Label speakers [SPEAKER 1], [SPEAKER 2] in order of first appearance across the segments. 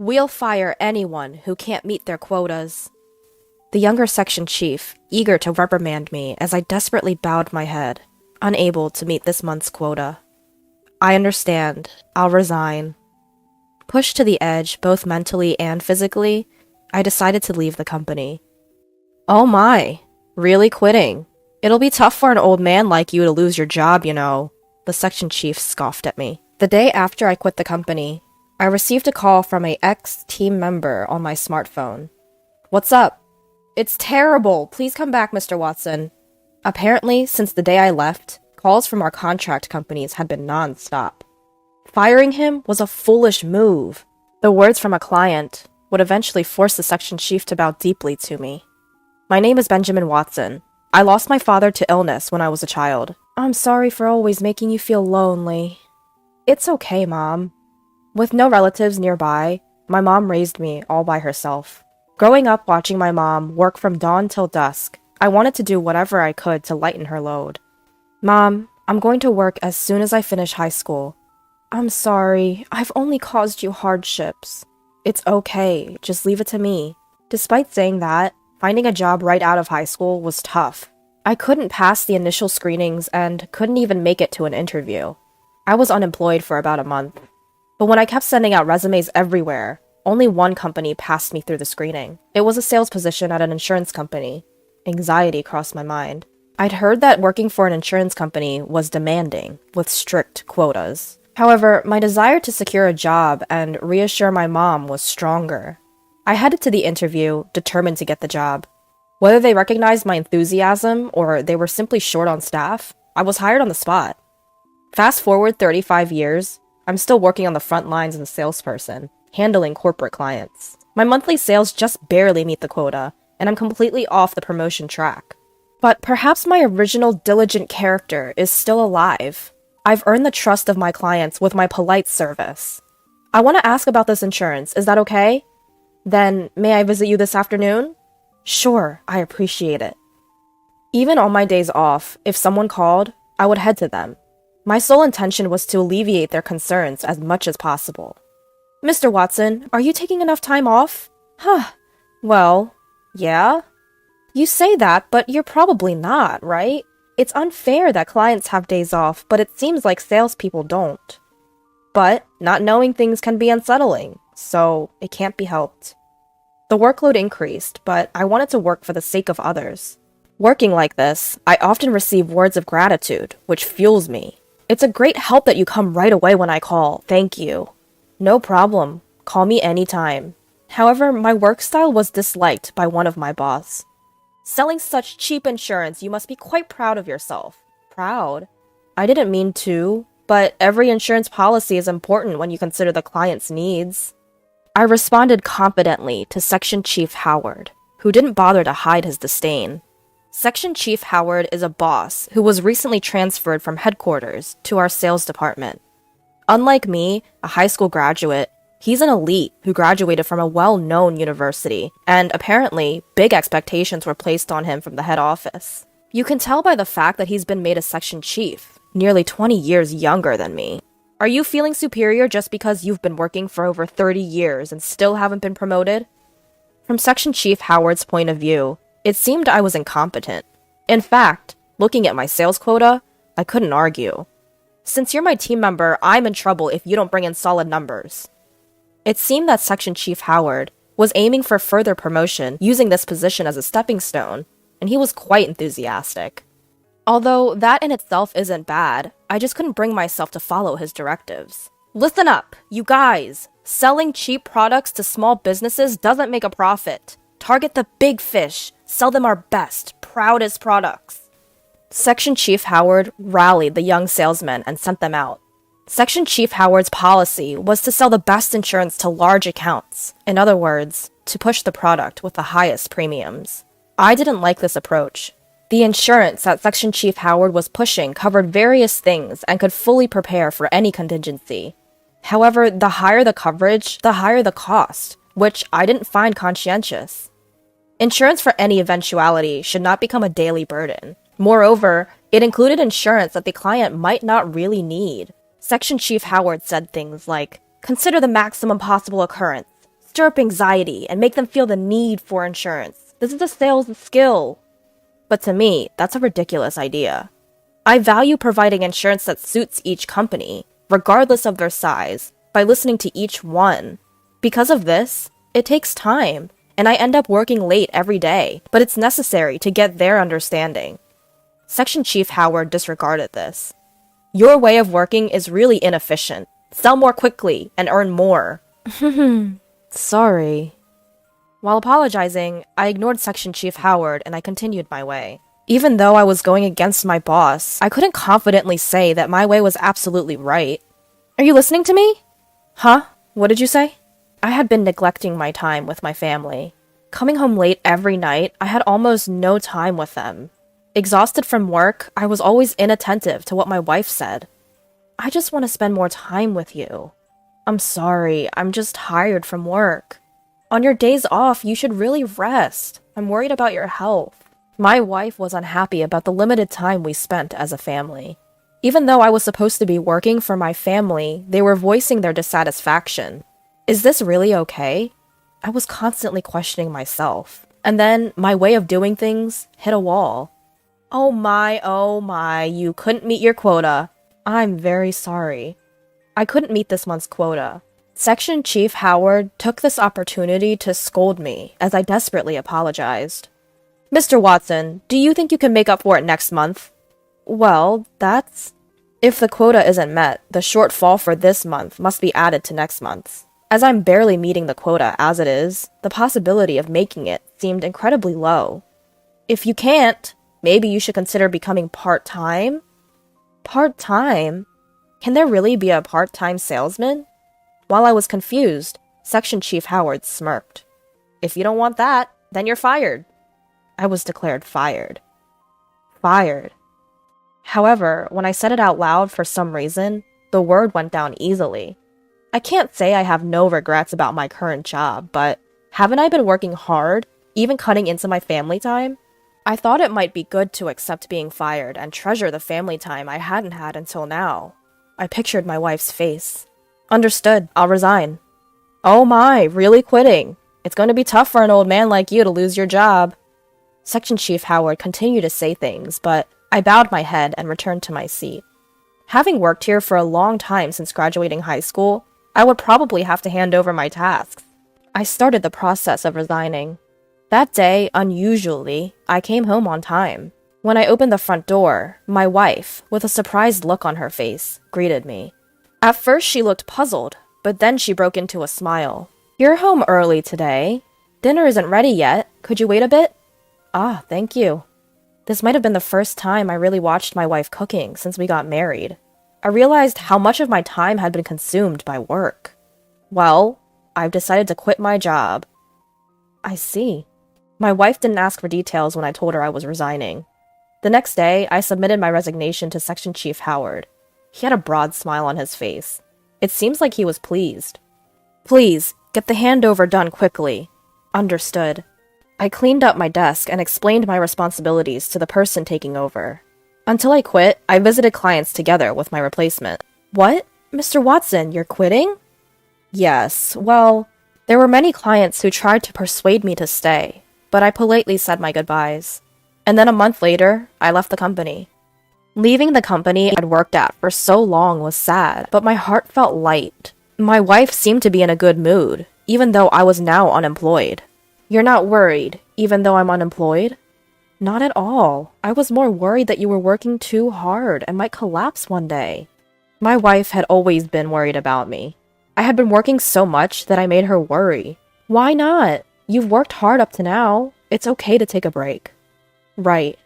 [SPEAKER 1] We'll fire anyone who can't meet their quotas. The younger section chief, eager to reprimand me as I desperately bowed my head, unable to meet this month's quota. I understand. I'll resign. Pushed to the edge, both mentally and physically, I decided to leave the company. Oh my, really quitting? It'll be tough for an old man like you to lose your job, you know, the section chief scoffed at me. The day after I quit the company, I received a call from an ex-team member on my smartphone. What's up? It's terrible. Please come back, Mr. Watson. Apparently, since the day I left, calls from our contract companies had been non-stop. Firing him was a foolish move. The words from a client would eventually force the section chief to bow deeply to me. My name is Benjamin Watson. I lost my father to illness when I was a child. I'm sorry for always making you feel lonely. It's okay, Mom. With no relatives nearby, my mom raised me all by herself. Growing up watching my mom work from dawn till dusk, I wanted to do whatever I could to lighten her load. Mom, I'm going to work as soon as I finish high school. I'm sorry, I've only caused you hardships. It's okay, just leave it to me. Despite saying that, finding a job right out of high school was tough. I couldn't pass the initial screenings and couldn't even make it to an interview. I was unemployed for about a month. But when I kept sending out resumes everywhere, only one company passed me through the screening. It was a sales position at an insurance company. Anxiety crossed my mind. I'd heard that working for an insurance company was demanding, with strict quotas. However, my desire to secure a job and reassure my mom was stronger. I headed to the interview, determined to get the job. Whether they recognized my enthusiasm or they were simply short on staff, I was hired on the spot. Fast forward 35 years, I'm still working on the front lines as a salesperson, handling corporate clients. My monthly sales just barely meet the quota, and I'm completely off the promotion track. But perhaps my original diligent character is still alive. I've earned the trust of my clients with my polite service. I want to ask about this insurance, is that okay? Then, may I visit you this afternoon? Sure, I appreciate it. Even on my days off, if someone called, I would head to them. My sole intention was to alleviate their concerns as much as possible. Mr. Watson, are you taking enough time off? Well, yeah. You say that, but you're probably not, right? It's unfair that clients have days off, but it seems like salespeople don't. But not knowing things can be unsettling, so it can't be helped. The workload increased, but I wanted to work for the sake of others. Working like this, I often receive words of gratitude, which fuels me. It's a great help that you come right away when I call. Thank you. No problem. Call me anytime. However, my work style was disliked by one of my boss. Selling such cheap insurance, you must be quite proud of yourself. Proud? I didn't mean to, but every insurance policy is important when you consider the client's needs. I responded confidently to Section Chief Howard, who didn't bother to hide his disdain. Section Chief Howard is a boss who was recently transferred from headquarters to our sales department. Unlike me, a high school graduate, he's an elite who graduated from a well-known university, and apparently, big expectations were placed on him from the head office. You can tell by the fact that he's been made a section chief, nearly 20 years younger than me. Are you feeling superior just because you've been working for over 30 years and still haven't been promoted? From Section Chief Howard's point of view, it seemed I was incompetent. In fact, looking at my sales quota, I couldn't argue. Since you're my team member, I'm in trouble if you don't bring in solid numbers. It seemed that Section Chief Howard was aiming for further promotion using this position as a stepping stone, and he was quite enthusiastic. Although that in itself isn't bad, I just couldn't bring myself to follow his directives. Listen up, you guys! Selling cheap products to small businesses doesn't make a profit. Target the big fish, sell them our best, proudest products. Section Chief Howard rallied the young salesmen and sent them out. Section Chief Howard's policy was to sell the best insurance to large accounts. In other words, to push the product with the highest premiums. I didn't like this approach. The insurance that Section Chief Howard was pushing covered various things and could fully prepare for any contingency. However, the higher the coverage, the higher the cost, which I didn't find conscientious. Insurance for any eventuality should not become a daily burden. Moreover, it included insurance that the client might not really need. Section Chief Howard said things like, consider the maximum possible occurrence, stir up anxiety and make them feel the need for insurance. This is a sales skill. But to me, that's a ridiculous idea. I value providing insurance that suits each company, regardless of their size, by listening to each one. Because of this, it takes time, and I end up working late every day, but it's necessary to get their understanding. Section Chief Howard disregarded this. Your way of working is really inefficient. Sell more quickly and earn more. Sorry. While apologizing, I ignored Section Chief Howard and I continued my way. Even though I was going against my boss, I couldn't confidently say that my way was absolutely right. Are you listening to me? Huh? What did you say? I had been neglecting my time with my family. Coming home late every night, I had almost no time with them. Exhausted from work, I was always inattentive to what my wife said. I just want to spend more time with you. I'm sorry, I'm just tired from work. On your days off, you should really rest. I'm worried about your health. My wife was unhappy about the limited time we spent as a family. Even though I was supposed to be working for my family, they were voicing their dissatisfaction. Is this really okay? I was constantly questioning myself. And then my way of doing things hit a wall. Oh my, you couldn't meet your quota. I'm very sorry. I couldn't meet this month's quota. Section Chief Howard took this opportunity to scold me as I desperately apologized. Mr. Watson, do you think you can make up for it next month? Well, if the quota isn't met, the shortfall for this month must be added to next month's. As I'm barely meeting the quota as it is, the possibility of making it seemed incredibly low. If you can't, maybe you should consider becoming part-time? Part-time? Can there really be a part-time salesman? While I was confused, Section Chief Howard smirked. If you don't want that, then you're fired. I was declared fired. Fired. However, when I said it out loud for some reason, the word went down easily. I can't say I have no regrets about my current job, but haven't I been working hard, even cutting into my family time? I thought it might be good to accept being fired and treasure the family time I hadn't had until now. I pictured my wife's face. Understood, I'll resign. Oh my, really quitting? It's going to be tough for an old man like you to lose your job. Section Chief Howard continued to say things, but I bowed my head and returned to my seat. Having worked here for a long time since graduating high school, I would probably have to hand over my tasks. I started the process of resigning. That day, unusually, I came home on time. When I opened the front door, my wife, with a surprised look on her face, greeted me. At first she looked puzzled, but then she broke into a smile. You're home early today. Dinner isn't ready yet. Could you wait a bit? Ah, thank you. This might have been the first time I really watched my wife cooking since we got married. I realized how much of my time had been consumed by work. Well, I've decided to quit my job. I see. My wife didn't ask for details when I told her I was resigning. The next day, I submitted my resignation to Section Chief Howard. He had a broad smile on his face. It seems like he was pleased. Please, get the handover done quickly. Understood. I cleaned up my desk and explained my responsibilities to the person taking over. Until I quit, I visited clients together with my replacement. What? Mr. Watson, you're quitting? Yes, well, there were many clients who tried to persuade me to stay, but I politely said my goodbyes. And then a month later, I left the company. Leaving the company I'd worked at for so long was sad, but my heart felt light. My wife seemed to be in a good mood, even though I was now unemployed. You're not worried, even though I'm unemployed? Not at all. I was more worried that you were working too hard and might collapse one day. My wife had always been worried about me. I had been working so much that I made her worry. Why not? You've worked hard up to now. It's okay to take a break. Right.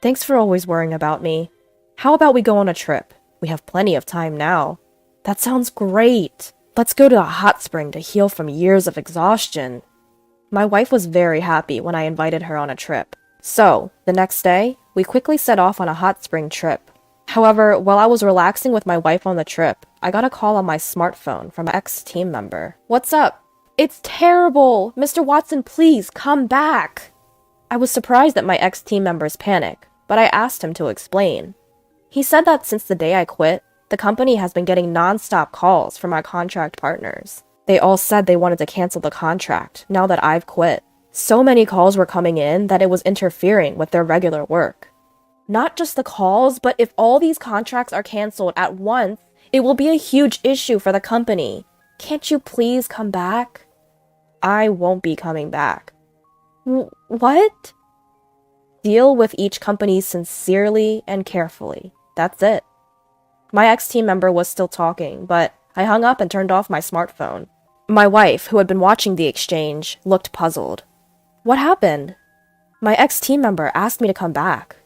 [SPEAKER 1] Thanks for always worrying about me. How about we go on a trip? We have plenty of time now. That sounds great. Let's go to a hot spring to heal from years of exhaustion. My wife was very happy when I invited her on a trip. So, the next day, we quickly set off on a hot spring trip. However, while I was relaxing with my wife on the trip, I got a call on my smartphone from an ex-team member. What's up? It's terrible! Mr. Watson, please, come back! I was surprised at my ex-team member's panic, but I asked him to explain. He said that since the day I quit, the company has been getting non-stop calls from our contract partners. They all said they wanted to cancel the contract now that I've quit. So many calls were coming in that it was interfering with their regular work. Not just the calls, but if all these contracts are canceled at once, it will be a huge issue for the company. Can't you please come back? I won't be coming back. What? Deal with each company sincerely and carefully. That's it. My ex-team member was still talking, but I hung up and turned off my smartphone. My wife, who had been watching the exchange, looked puzzled. What happened? My ex-team member asked me to come back.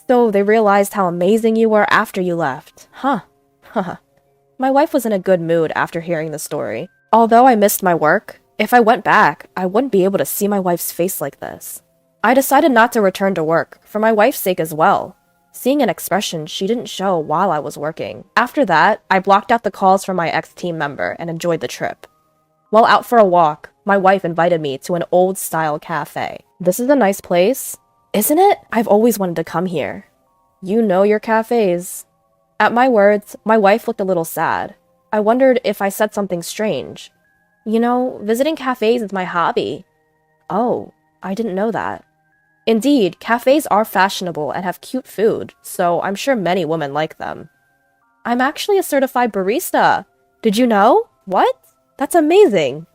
[SPEAKER 1] So they realized how amazing you were after you left. Huh. My wife was in a good mood after hearing the story. Although I missed my work, if I went back, I wouldn't be able to see my wife's face like this. I decided not to return to work, for my wife's sake as well, seeing an expression she didn't show while I was working. After that, I blocked out the calls from my ex-team member and enjoyed the trip. While out for a walk, my wife invited me to an old-style cafe. This is a nice place, isn't it? I've always wanted to come here. You know your cafes. At my words, my wife looked a little sad. I wondered if I said something strange. You know, visiting cafes is my hobby. Oh, I didn't know that. Indeed, cafes are fashionable and have cute food, so I'm sure many women like them. I'm actually a certified barista. Did you know? What? That's amazing.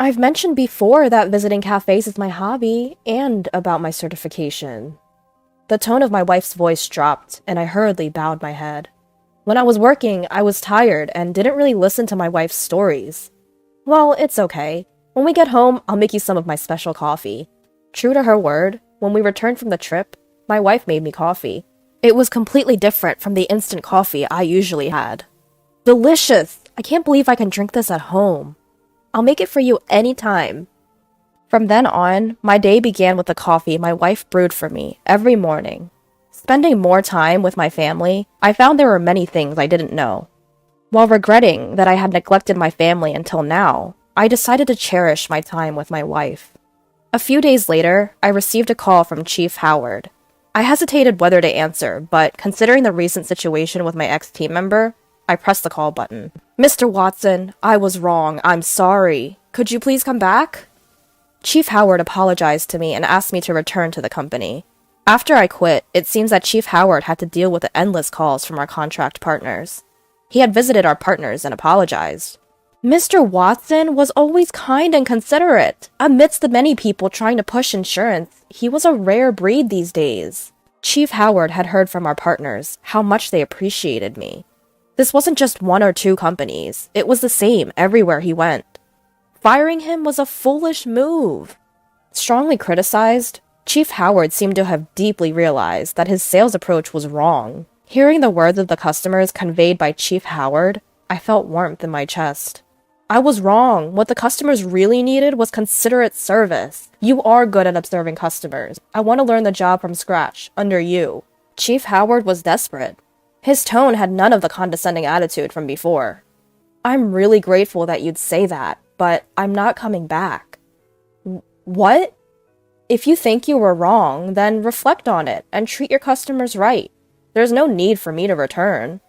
[SPEAKER 1] I've mentioned before that visiting cafes is my hobby and about my certification. The tone of my wife's voice dropped, and I hurriedly bowed my head. When I was working, I was tired and didn't really listen to my wife's stories. Well, it's okay. When we get home, I'll make you some of my special coffee. True to her word, when we returned from the trip, my wife made me coffee. It was completely different from the instant coffee I usually had. Delicious! I can't believe I can drink this at home. I'll make it for you anytime. From then on, my day began with the coffee my wife brewed for me every morning. Spending more time with my family, I found there were many things I didn't know. While regretting that I had neglected my family until now, I decided to cherish my time with my wife. A few days later, I received a call from Chief Howard. I hesitated whether to answer, but considering the recent situation with my ex-team member, I pressed the call button. Mr. Watson, I was wrong. I'm sorry. Could you please come back? Chief Howard apologized to me and asked me to return to the company. After I quit, it seems that Chief Howard had to deal with the endless calls from our contract partners. He had visited our partners and apologized. Mr. Watson was always kind and considerate. Amidst the many people trying to push insurance, he was a rare breed these days. Chief Howard had heard from our partners how much they appreciated me. This wasn't just one or two companies. It was the same everywhere he went. Firing him was a foolish move. Strongly criticized, Chief Howard seemed to have deeply realized that his sales approach was wrong. Hearing the words of the customers conveyed by Chief Howard, I felt warmth in my chest. I was wrong. What the customers really needed was considerate service. You are good at observing customers. I want to learn the job from scratch, under you. Chief Howard was desperate. His tone had none of the condescending attitude from before. I'm really grateful that you'd say that, but I'm not coming back. What? If you think you were wrong, then reflect on it and treat your customers right. There's no need for me to return.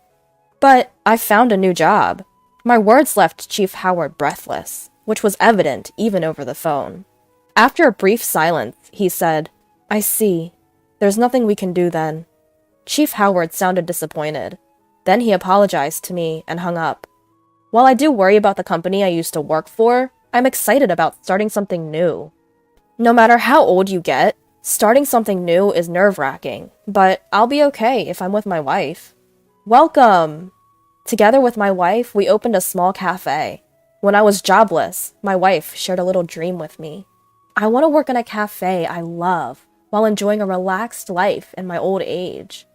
[SPEAKER 1] But I found a new job. My words left Chief Howard breathless, which was evident even over the phone. After a brief silence, he said, I see. There's nothing we can do then. Chief Howard sounded disappointed. Then he apologized to me and hung up. While I do worry about the company I used to work for, I'm excited about starting something new. No matter how old you get, starting something new is nerve-wracking, but I'll be okay if I'm with my wife. Welcome! Together with my wife, we opened a small cafe. When I was jobless, my wife shared a little dream with me. I want to work in a cafe I love while enjoying a relaxed life in my old age.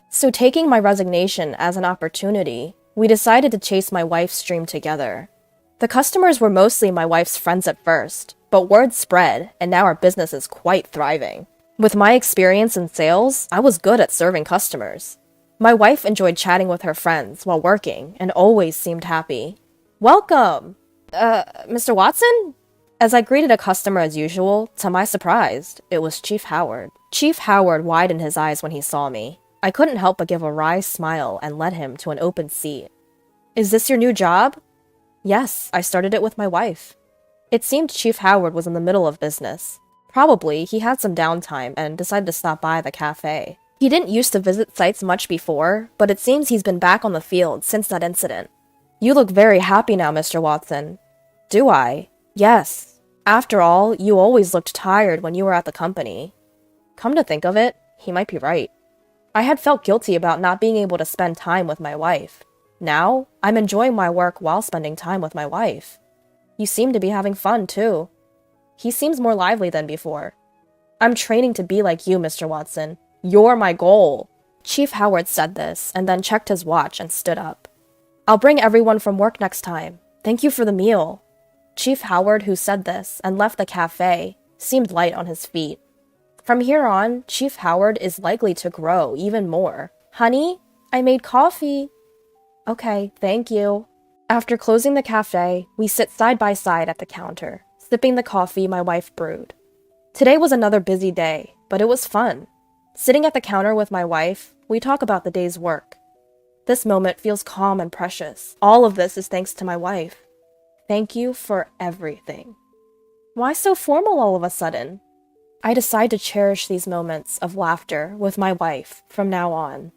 [SPEAKER 1] So taking my resignation as an opportunity, we decided to chase my wife's dream together. The customers were mostly my wife's friends at first, but word spread, and now our business is quite thriving. With my experience in sales, I was good at serving customers. My wife enjoyed chatting with her friends while working and always seemed happy. Welcome! Mr. Watson? As I greeted a customer as usual, to my surprise, it was Chief Howard. Chief Howard widened his eyes when he saw me. I couldn't help but give a wry smile and led him to an open seat. Is this your new job? Yes, I started it with my wife. It seemed Chief Howard was in the middle of business. Probably he had some downtime and decided to stop by the cafe. He didn't used to visit sites much before, but it seems he's been back on the field since that incident. You look very happy now, Mr. Watson. Do I? Yes. After all, you always looked tired when you were at the company. Come to think of it, he might be right. I had felt guilty about not being able to spend time with my wife. Now, I'm enjoying my work while spending time with my wife. You seem to be having fun, too. He seems more lively than before. I'm training to be like you, Mr. Watson. You're my goal. Chief Howard said this and then checked his watch and stood up. I'll bring everyone from work next time. Thank you for the meal. Chief Howard, who said this and left the cafe, seemed light on his feet. From here on, Chief Howard is likely to grow even more. Honey, I made coffee. Okay, thank you. After closing the cafe, we sit side by side at the counter, sipping the coffee my wife brewed. Today was another busy day, but it was fun. Sitting at the counter with my wife, we talk about the day's work. This moment feels calm and precious. All of this is thanks to my wife. Thank you for everything. Why so formal all of a sudden? I decide to cherish these moments of laughter with my wife from now on.